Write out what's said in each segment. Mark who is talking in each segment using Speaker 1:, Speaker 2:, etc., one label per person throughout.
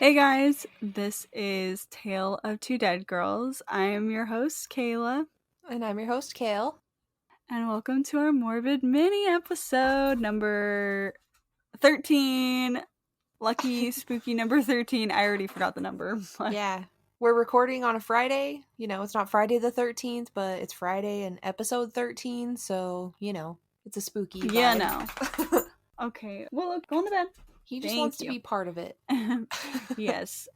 Speaker 1: Hey guys, this is Tale of Two Dead Girls. I am your host, Kayla,
Speaker 2: And I'm your host, Kale.
Speaker 1: and welcome to our Morbid mini episode number 13. Lucky spooky number 13. I already forgot the number. But
Speaker 2: Yeah. We're recording on a Friday. It's not Friday the 13th, but it's Friday and episode 13. So, it's a spooky
Speaker 1: yeah,
Speaker 2: vibe.
Speaker 1: no. Okay, well, look, go on to bed.
Speaker 2: He just wants
Speaker 1: Thank
Speaker 2: to
Speaker 1: you.
Speaker 2: be part of it.
Speaker 1: Yes.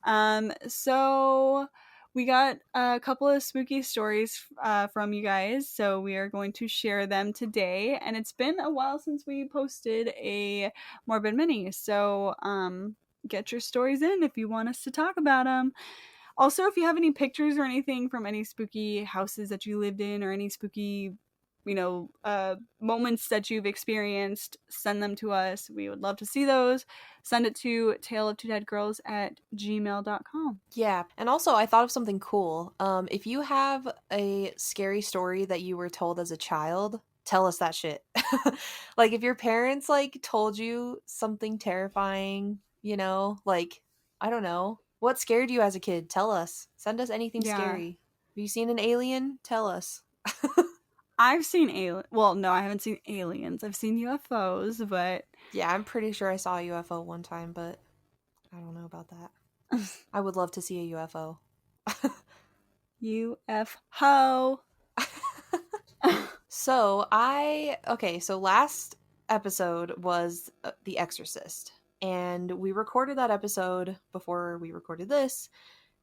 Speaker 1: So we got a couple of spooky stories from you guys, so we are going to share them today. And it's been a while since we posted a Morbid Mini, so get your stories in if you want us to talk about them. Also, if you have any pictures or anything from any spooky houses that you lived in or any spooky, moments that you've experienced, send them to us. We would love to see those. Send it to taleoftwodeadgirls@gmail.com.
Speaker 2: Yeah. And also, I thought of something cool. If you have a scary story that you were told as a child, tell us that shit. Like, if your parents, told you something terrifying, I don't know. What scared you as a kid? Tell us. Send us anything
Speaker 1: Yeah.
Speaker 2: scary. Have you seen an alien? Tell us.
Speaker 1: I've seen alien. Well, no, I haven't seen aliens. I've seen UFOs, but
Speaker 2: Yeah, I'm pretty sure I saw a UFO one time, but I don't know about that. I would love to see a UFO.
Speaker 1: UFO.
Speaker 2: So last episode was The Exorcist, and we recorded that episode before we recorded this,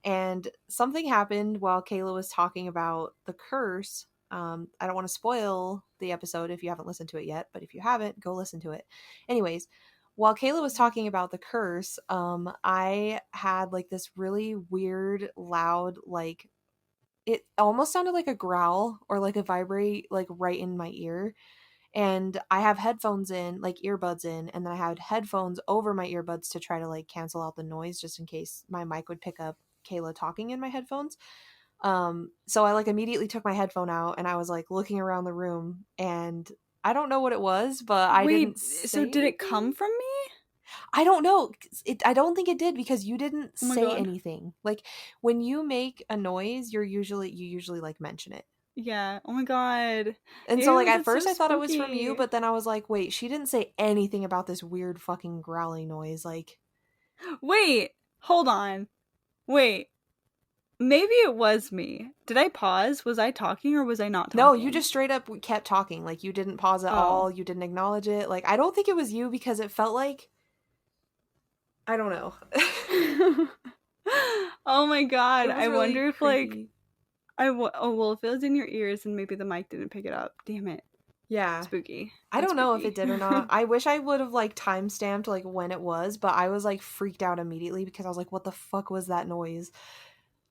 Speaker 2: and something happened while Kayla was talking about the curse. I don't want to spoil the episode if you haven't listened to it yet, but if you haven't, go listen to it. Anyways, while Kayla was talking about the curse, I had like this really weird, loud, like it almost sounded like a growl or like a vibrate like right in my ear. And I have headphones in, like earbuds in, and then I had headphones over my earbuds to try to like cancel out the noise just in case my mic would pick up Kayla talking in my headphones. So I like immediately took my headphone out and I was like looking around the room, and I don't know what it was, but I
Speaker 1: Wait,
Speaker 2: didn't
Speaker 1: so
Speaker 2: say
Speaker 1: did it
Speaker 2: anything.
Speaker 1: come from me?
Speaker 2: I don't know. I don't think it did because you didn't
Speaker 1: Oh my
Speaker 2: say
Speaker 1: god.
Speaker 2: anything. Like when you make a noise, you usually like mention it.
Speaker 1: Yeah. Oh my god.
Speaker 2: And so, like,
Speaker 1: Ew,
Speaker 2: at
Speaker 1: that's so
Speaker 2: first I thought it was from you,
Speaker 1: spooky.
Speaker 2: but then I was like, wait, she didn't say anything about this weird fucking growling noise. Like,
Speaker 1: Wait, hold on. Wait, maybe it was me. Did I pause? Was I talking or was I not
Speaker 2: no, you
Speaker 1: talking?
Speaker 2: just straight up kept talking. Like, you didn't pause at
Speaker 1: Oh.
Speaker 2: all. You didn't acknowledge it. Like, I don't think it was you because it felt like, I don't know.
Speaker 1: Oh my god.
Speaker 2: It was
Speaker 1: I
Speaker 2: really
Speaker 1: wonder if, like,
Speaker 2: creepy.
Speaker 1: oh, well, if it was in your ears and maybe the mic didn't pick it up. Damn it.
Speaker 2: Yeah.
Speaker 1: Spooky.
Speaker 2: I
Speaker 1: That's
Speaker 2: don't know if it
Speaker 1: spooky.
Speaker 2: did or not. I wish I would have, like, time stamped, like, when it was, but I was, like, freaked out immediately because I was like, what the fuck was that noise?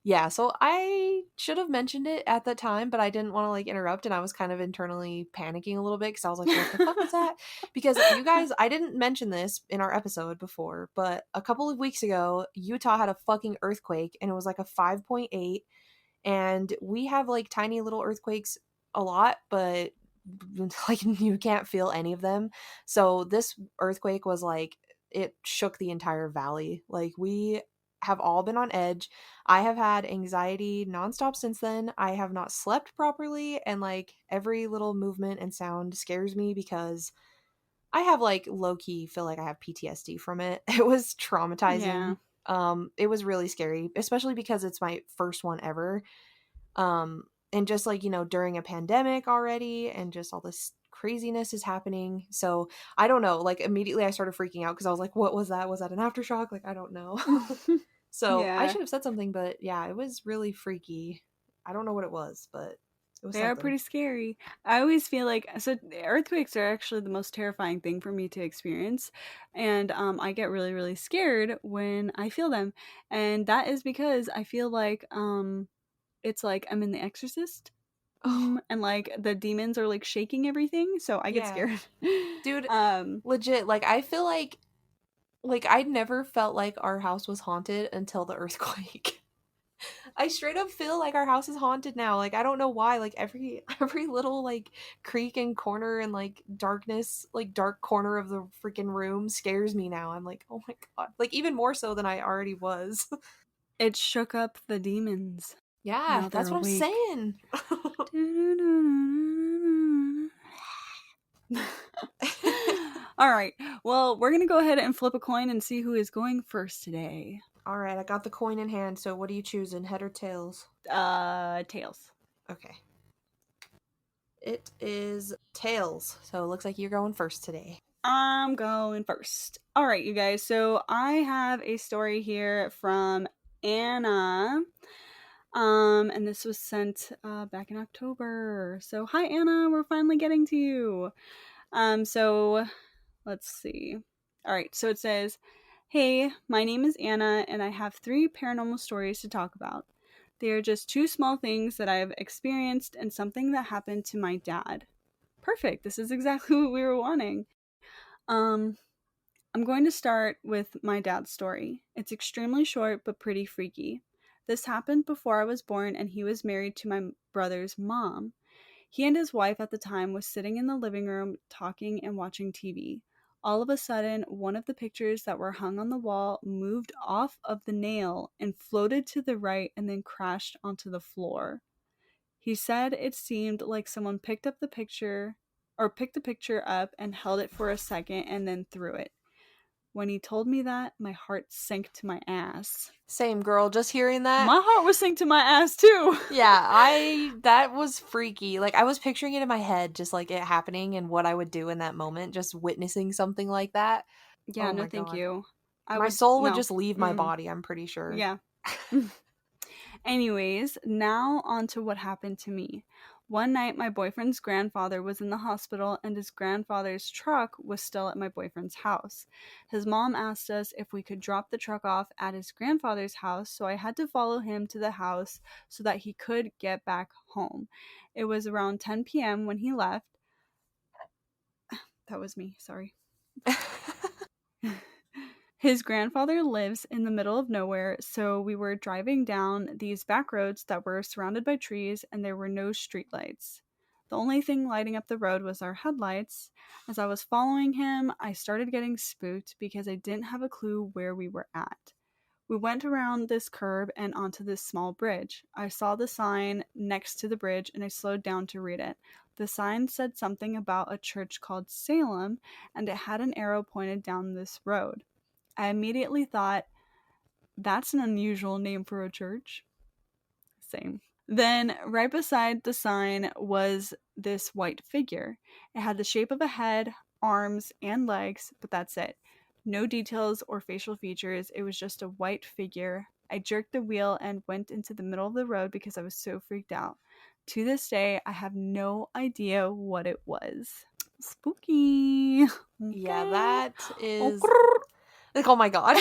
Speaker 2: Yeah, so I should have mentioned it at the time, but I didn't want to like interrupt, and I was kind of internally panicking a little bit because I was like, what the fuck was that? Because you guys, I didn't mention this in our episode before, but a couple of weeks ago, Utah had a fucking earthquake and it was like a 5.8, and we have like tiny little earthquakes a lot, but like you can't feel any of them. So this earthquake was like it shook the entire valley. Like we have all been on edge. I have had anxiety nonstop since then. I have not slept properly, and like every little movement and sound scares me because I have like low key feel like I have PTSD from it. It was
Speaker 1: Yeah.
Speaker 2: traumatizing. It was really scary, especially because it's my first one ever. And just like, during a pandemic already and just all this craziness is happening. So I don't know. Like immediately I started freaking out because I was like, what was that? Was that an aftershock? Like, I don't know. So I
Speaker 1: Yeah.
Speaker 2: should have said something, but yeah, it was really freaky. I don't know what it was, but it was
Speaker 1: They are
Speaker 2: something.
Speaker 1: pretty scary. I always feel like so earthquakes are actually the most terrifying thing for me to experience, and I get really really scared when I feel them, and that is because I feel like it's like I'm in The Exorcist,
Speaker 2: Oh,
Speaker 1: and like the demons are like shaking everything, so I get
Speaker 2: yeah.
Speaker 1: scared.
Speaker 2: Dude,
Speaker 1: um,
Speaker 2: legit, like I feel like I'd never felt like our house was haunted until the earthquake. I straight up feel like our house is haunted now. Like I don't know why. Like every little like creak and corner and like darkness, like dark corner of the freaking room scares me now. I'm like, oh my god. Like even more so than I already was.
Speaker 1: It shook up the demons.
Speaker 2: Yeah,
Speaker 1: Now they're
Speaker 2: that's what I'm
Speaker 1: awake.
Speaker 2: saying.
Speaker 1: All right. Well, we're going to go ahead and flip a coin and see who is going first today.
Speaker 2: All right, I got the coin in hand. So what are you choosing, head or tails?
Speaker 1: Tails.
Speaker 2: Okay. It is tails. So it looks like you're going first today.
Speaker 1: I'm going first. All right, you guys. So I have a story here from Anna. And this was sent back in October. So hi Anna, we're finally getting to you. So let's see. All right, so it says, "Hey, my name is Anna, and I have 3 paranormal stories to talk about. They are just 2 small things that I've experienced and something that happened to my dad." Perfect. This is exactly what we were wanting. Um, I'm going to start with my dad's story. It's extremely short but pretty freaky. This happened before I was born, and he was married to my brother's mom. He and his wife at the time was sitting in the living room talking and watching TV. All of a sudden, one of the pictures that were hung on the wall moved off of the nail and floated to the right and then crashed onto the floor. He said it seemed like someone picked the picture up and held it for a second and then threw it. When he told me that, my heart sank to my ass.
Speaker 2: Same girl, just hearing that.
Speaker 1: My heart was sank to my ass too.
Speaker 2: Yeah, that was freaky. Like I was picturing it in my head just like it happening and what I would do in that moment, just witnessing something like that.
Speaker 1: Yeah,
Speaker 2: Oh
Speaker 1: no
Speaker 2: my
Speaker 1: thank
Speaker 2: god.
Speaker 1: you. I
Speaker 2: My
Speaker 1: would
Speaker 2: soul would
Speaker 1: no.
Speaker 2: just leave my
Speaker 1: Mm,
Speaker 2: body, I'm pretty sure.
Speaker 1: yeah. Anyways, now on to what happened to me. One night, my boyfriend's grandfather was in the hospital, and his grandfather's truck was still at my boyfriend's house. His mom asked us if we could drop the truck off at his grandfather's house, so I had to follow him to the house so that he could get back home. It was around 10 p.m. when he left. That was me, sorry. His grandfather lives in the middle of nowhere, so we were driving down these back roads that were surrounded by trees and there were no streetlights. The only thing lighting up the road was our headlights. As I was following him, I started getting spooked because I didn't have a clue where we were at. We went around this curb and onto this small bridge. I saw the sign next to the bridge and I slowed down to read it. The sign said something about a church called Salem and it had an arrow pointed down this road. I immediately thought, that's an unusual name for a church. Same. Then, right beside the sign was this white figure. It had the shape of a head, arms, and legs, but that's it. No details or facial features. It was just a white figure. I jerked the wheel and went into the middle of the road because I was so freaked out. To this day, I have no idea what it was. Spooky.
Speaker 2: Yeah,
Speaker 1: Okay.
Speaker 2: that is like, oh my god.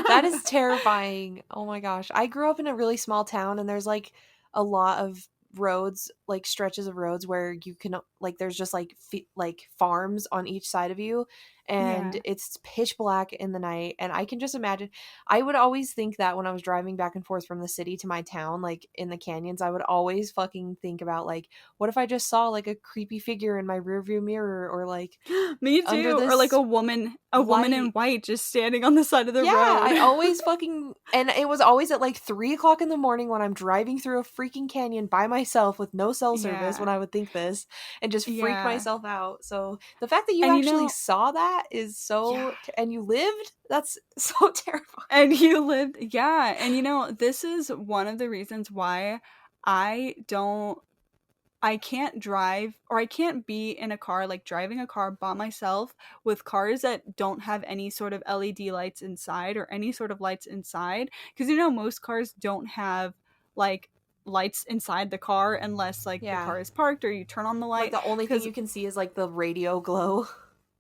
Speaker 2: That is terrifying. Oh my gosh. I grew up in a really small town and there's like a lot of roads, like stretches of roads where you can like there's just like like farms on each side of you and
Speaker 1: Yeah.
Speaker 2: it's pitch black in the night and I can just imagine I would always think that when I was driving back and forth from the city to my town like in the canyons I would always fucking think about like what if I just saw like a creepy figure in my rearview mirror or like
Speaker 1: Me
Speaker 2: under
Speaker 1: too. Or like
Speaker 2: this
Speaker 1: a woman in
Speaker 2: light.
Speaker 1: white just standing on the side of the
Speaker 2: Yeah,
Speaker 1: road.
Speaker 2: I always fucking and it was always at like 3 o'clock in the morning when I'm driving through a freaking canyon by myself with no cell service when
Speaker 1: Yeah.
Speaker 2: I would think this and just freak
Speaker 1: Yeah.
Speaker 2: myself out. So the fact that you
Speaker 1: And
Speaker 2: actually saw that is
Speaker 1: yeah.
Speaker 2: so and you lived, that's so terrifying.
Speaker 1: And you lived, yeah. And this is one of the reasons why I don't I can't drive or I can't be in a car, like driving a car by myself with cars that don't have any sort of LED lights inside or any sort of lights inside. Because most cars don't have like lights inside the car unless like the
Speaker 2: Yeah.
Speaker 1: car is parked or you turn on the
Speaker 2: Like
Speaker 1: light.
Speaker 2: the only thing
Speaker 1: Because
Speaker 2: you can see is like the radio glow.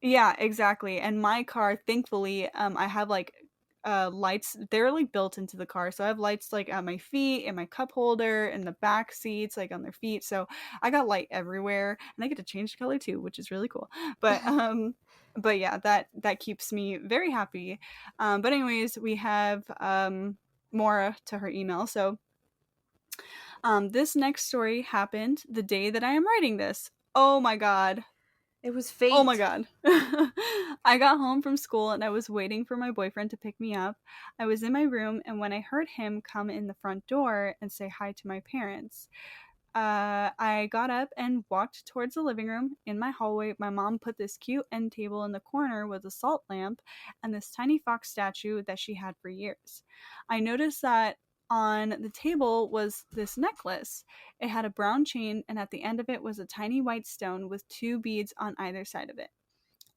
Speaker 1: yeah, exactly. And my car, thankfully, I have like lights. They're like built into the car, so I have lights like at my feet, in my cup holder, in the back seats, like on their feet. So I got light everywhere, and I get to change the color too, which is really cool. But yeah, that keeps me very happy. But anyways, we have more to her email. So this next story happened the day that I am writing this. Oh my god.
Speaker 2: It was
Speaker 1: Oh my
Speaker 2: fate.
Speaker 1: god. I got home from school and I was waiting for my boyfriend to pick me up. I was in my room, and when I heard him come in the front door and say hi to my parents, I got up and walked towards the living room. In my hallway, my mom put this cute end table in the corner with a salt lamp and this tiny fox statue that she had for years. I noticed that on the table was this necklace. It had a brown chain, and at the end of it was a tiny white stone with two beads on either side of it.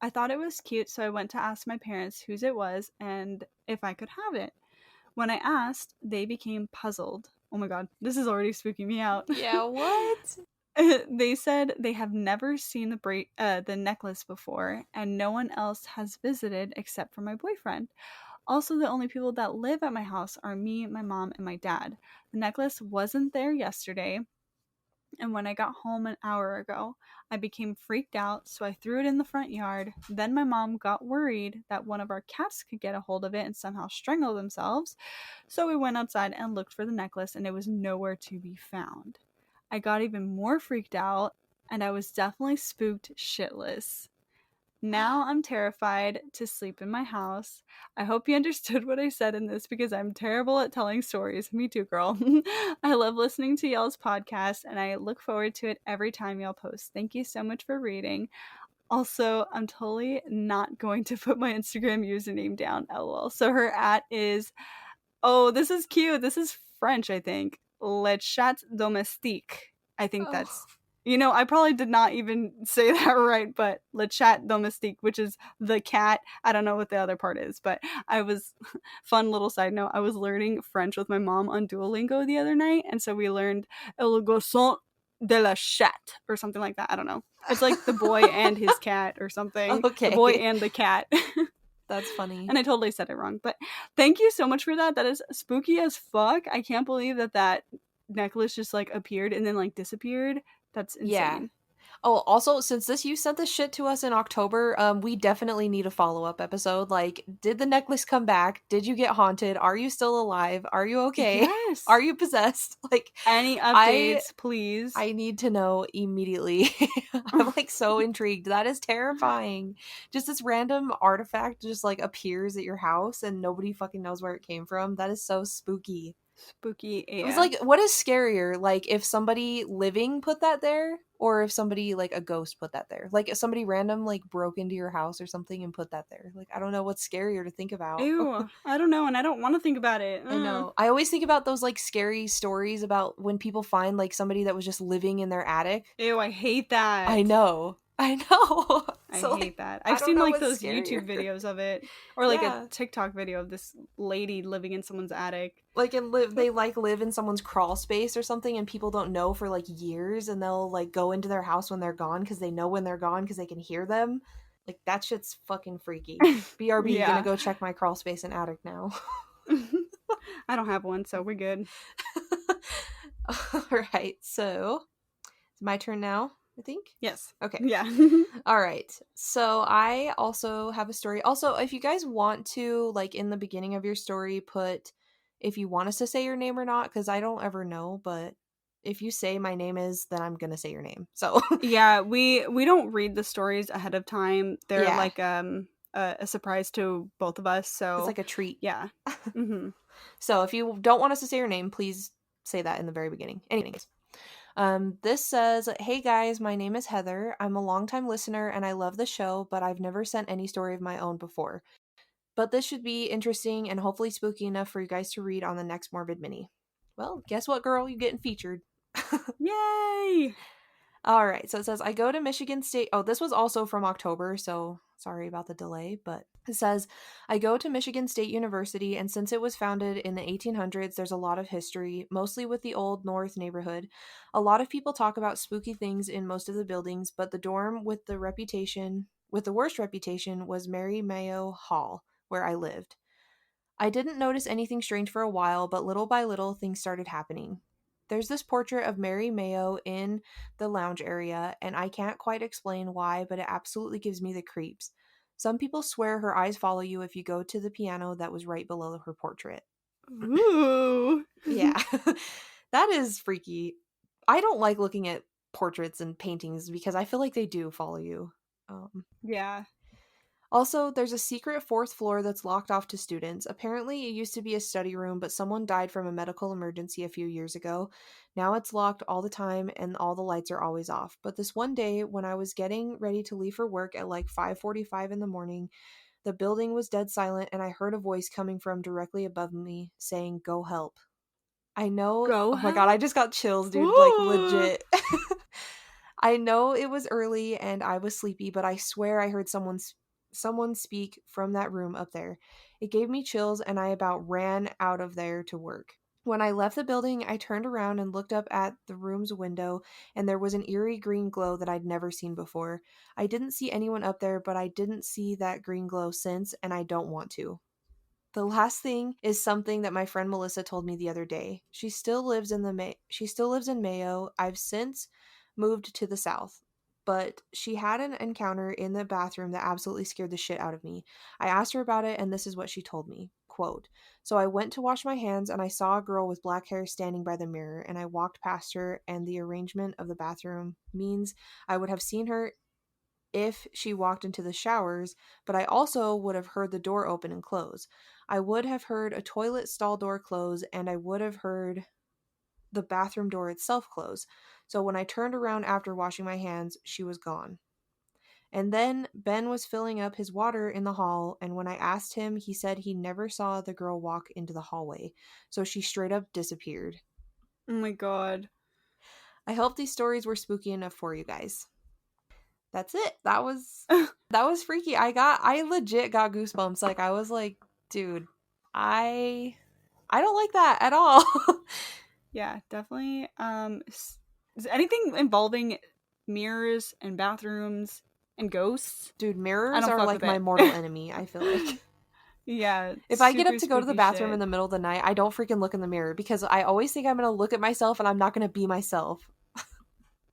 Speaker 1: I thought it was cute, so I went to ask my parents whose it was and if I could have it. When I asked, they became puzzled. Oh my god, this is already spooking me out.
Speaker 2: Yeah, what?
Speaker 1: They said they have never seen the necklace before, and no one else has visited except for my boyfriend. Also, the only people that live at my house are me, my mom, and my dad. The necklace wasn't there yesterday, and when I got home an hour ago, I became freaked out, so I threw it in the front yard. Then my mom got worried that one of our cats could get a hold of it and somehow strangle themselves, so we went outside and looked for the necklace, and it was nowhere to be found. I got even more freaked out, and I was definitely spooked shitless. Now I'm terrified to sleep in my house. I hope you understood what I said in this because I'm terrible at telling stories. Me too, girl. I love listening to y'all's podcast, and I look forward to it every time y'all post. Thank you so much for reading. Also, I'm totally not going to put my Instagram username down, lol. So her at is, oh, this is cute. This is French, I think. Le chat domestique. I think
Speaker 2: Oh.
Speaker 1: that's, I probably did not even say that right, but le chat domestique, which is the cat. I don't know what the other part is, but fun little side note, I was learning French with my mom on Duolingo the other night. And so we learned El Garçon de la Chat or something like that. I don't know. It's like the boy and his cat or something. The boy
Speaker 2: Okay.
Speaker 1: and the cat.
Speaker 2: That's funny.
Speaker 1: And I totally said it wrong. But thank you so much for that. That is spooky as fuck. I can't believe that necklace just like appeared and then like disappeared. That's
Speaker 2: Yeah.
Speaker 1: insane.
Speaker 2: Oh, also, since you sent this shit to us in October, we definitely need a follow-up episode. Like, did the necklace come back? Did you get haunted? Are you still alive? Are you okay? Are
Speaker 1: Yes.
Speaker 2: you possessed? Like,
Speaker 1: Any
Speaker 2: I
Speaker 1: updates, please?
Speaker 2: I need to know immediately. I'm like so intrigued. That is terrifying. Just this random artifact just like appears at your house and nobody fucking knows where it came from. That is so spooky.
Speaker 1: Spooky
Speaker 2: It was
Speaker 1: AF.
Speaker 2: like, what is scarier? Like if somebody living put that there, or if somebody like a ghost put that there? Like if somebody random like broke into your house or something and put that there. Like I don't know what's scarier to think about.
Speaker 1: Ew. I don't know, and I don't want to think about it.
Speaker 2: I know. I always think about those like scary stories about when people find like somebody that was just living in their attic.
Speaker 1: Ew, I hate that.
Speaker 2: I know. I know.
Speaker 1: I
Speaker 2: So like
Speaker 1: hate that.
Speaker 2: I
Speaker 1: I've
Speaker 2: don't
Speaker 1: seen
Speaker 2: know
Speaker 1: like
Speaker 2: what's
Speaker 1: those
Speaker 2: scarier.
Speaker 1: YouTube videos of it, or like a
Speaker 2: Yeah.
Speaker 1: TikTok video of this lady living in someone's attic.
Speaker 2: Like and they like live in someone's crawl space or something and people don't know for like years and they'll like go into their house when they're gone because they know when they're gone because they can hear them. Like that shit's fucking freaky. BRB, gonna
Speaker 1: Yeah.
Speaker 2: go check my crawl space and attic now.
Speaker 1: I don't have one, so we're good.
Speaker 2: All right, so it's my turn now, I think.
Speaker 1: Yes.
Speaker 2: Okay.
Speaker 1: Yeah.
Speaker 2: All right. So I also have a story. Also, if you guys want to, like in the beginning of your story, put if you want us to say your name or not, because I don't ever know, but if you say my name is, then I'm gonna say your name. So
Speaker 1: Yeah, we don't read the stories ahead of time. They're
Speaker 2: yeah,
Speaker 1: like a surprise to both of us.
Speaker 2: it's
Speaker 1: So
Speaker 2: like a treat.
Speaker 1: yeah. Mhm.
Speaker 2: So if you don't want us to say your name, please say that in the very beginning. Anyways. This says, "Hey guys, my name is Heather. I'm a longtime listener and I love the show, but I've never sent any story of my own before. But this should be interesting and hopefully spooky enough for you guys to read on the next Morbid Mini." Well, guess what, girl? You're getting featured.
Speaker 1: Yay!
Speaker 2: All right, so it says, "I go to Michigan State." Oh, this was also from October, so sorry about the delay, but it says, "I go to Michigan State University, and since it was founded in the 1800s, there's a lot of history, mostly with the Old North neighborhood. A lot of people talk about spooky things in most of the buildings, but the dorm with the worst reputation was Mary Mayo Hall, where I lived. I didn't notice anything strange for a while, but little by little, things started happening. There's this portrait of Mary Mayo in the lounge area, and I can't quite explain why, but it absolutely gives me the creeps. Some people swear her eyes follow you if you go to the piano that was right below her portrait."
Speaker 1: Ooh.
Speaker 2: Yeah. That is freaky. I don't like looking at portraits and paintings because I feel like they do follow you. Um,
Speaker 1: Yeah.
Speaker 2: Also, there's a secret fourth floor that's locked off to students. Apparently, it used to be a study room, but someone died from a medical emergency a few years ago. Now it's locked all the time and all the lights are always off. But this one day, when I was getting ready to leave for work at like 5:45 in the morning, the building was dead silent and I heard a voice coming from directly above me saying, "Go help." I know,
Speaker 1: Go
Speaker 2: oh my god, I
Speaker 1: help.
Speaker 2: just got chills, dude, like
Speaker 1: Ooh.
Speaker 2: legit. I know it was early and I was sleepy, but I swear I heard someone speak from that room up there. It gave me chills and I about ran out of there to work. When I left the building, I turned around and looked up at the room's window, and there was an eerie green glow that I'd never seen before. I didn't see anyone up there, but I didn't see that green glow since, and I don't want to. The last thing is something that my friend Melissa told me the other day. She still lives in Mayo. I've since moved to the south, but she had an encounter in the bathroom that absolutely scared the shit out of me. I asked her about it and this is what she told me. Quote, "So I went to wash my hands and I saw a girl with black hair standing by the mirror and I walked past her and the arrangement of the bathroom means I would have seen her if she walked into the showers, but I also would have heard the door open and close. I would have heard a toilet stall door close, and I would have heard the bathroom door itself close. So when I turned around after washing my hands, she was gone. And then Ben was filling up his water in the hall, and when I asked him, he said he never saw the girl walk into the hallway. So she straight up disappeared.
Speaker 1: Oh my god.
Speaker 2: I hope these stories were spooky enough for you guys. That's it. That was freaky. I legit got goosebumps. Like I was like, dude, I don't like that at all.
Speaker 1: Yeah, definitely. Is anything involving mirrors and bathrooms and ghosts?
Speaker 2: Dude,
Speaker 1: I
Speaker 2: mirrors
Speaker 1: don't
Speaker 2: are
Speaker 1: fuck
Speaker 2: like
Speaker 1: with
Speaker 2: my
Speaker 1: it.
Speaker 2: mortal enemy, I feel like.
Speaker 1: Yeah,
Speaker 2: If I get up
Speaker 1: super
Speaker 2: to go to the
Speaker 1: spooky
Speaker 2: bathroom in
Speaker 1: shit.
Speaker 2: the middle of the night, I don't freaking look in the mirror because I always think I'm going to look at myself and I'm not going to be myself.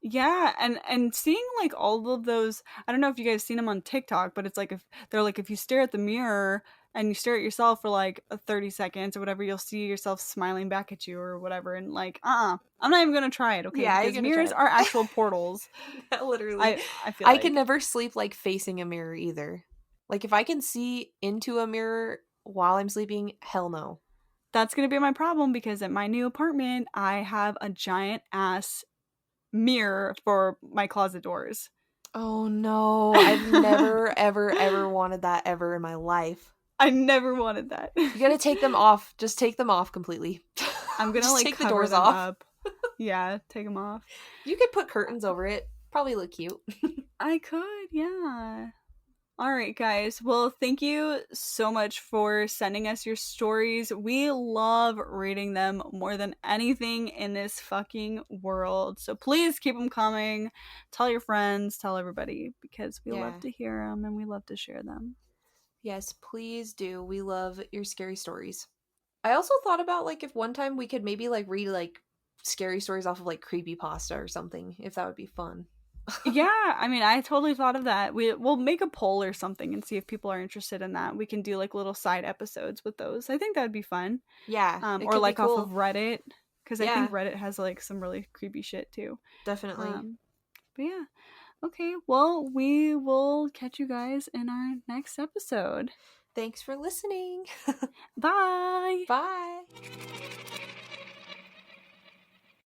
Speaker 1: Yeah, and seeing like all of those, I don't know if you guys seen them on TikTok, but it's like if they're like if you stare at the mirror and you stare at yourself for like 30 seconds or whatever, you'll see yourself smiling back at you or whatever, and like, I'm not even gonna try it, okay?
Speaker 2: Yeah, I ain't
Speaker 1: Because
Speaker 2: going to try
Speaker 1: mirrors
Speaker 2: it.
Speaker 1: are actual portals.
Speaker 2: Literally.
Speaker 1: I feel
Speaker 2: I can
Speaker 1: like
Speaker 2: never sleep like facing a mirror either. Like if I can see into a mirror while I'm sleeping, hell no.
Speaker 1: that's gonna be my problem because at my new apartment, I have a giant ass mirror for my closet doors.
Speaker 2: Oh no, I've never, ever, ever wanted that ever in my life.
Speaker 1: I never wanted that.
Speaker 2: You gotta take them off. Just take them off completely.
Speaker 1: I'm gonna
Speaker 2: Just
Speaker 1: like
Speaker 2: take the
Speaker 1: cover
Speaker 2: doors
Speaker 1: them
Speaker 2: off.
Speaker 1: up. Yeah, take them off.
Speaker 2: You could put curtains over it. Probably look cute.
Speaker 1: I could, yeah. All right, guys. Well, thank you so much for sending us your stories. We love reading them more than anything in this fucking world. So please keep them coming. Tell your friends, tell everybody, because we love
Speaker 2: Yeah.
Speaker 1: to hear them and we love to share them.
Speaker 2: Yes, please do. We love your scary stories. I also thought about like if one time we could maybe like read like scary stories off of like creepypasta or something, if that would be fun.
Speaker 1: Yeah, I mean, I totally thought of that. We'll make a poll or something and see if people are interested in that. We can do like little side episodes with those. I think that would be fun.
Speaker 2: Yeah, it
Speaker 1: Or
Speaker 2: could be
Speaker 1: like off of
Speaker 2: cool.
Speaker 1: Reddit, because I think
Speaker 2: Yeah,
Speaker 1: Reddit has like some really creepy shit too.
Speaker 2: definitely.
Speaker 1: Um, but yeah, okay. Well, we will catch you guys in our next episode.
Speaker 2: Thanks for listening.
Speaker 1: Bye.
Speaker 2: Bye.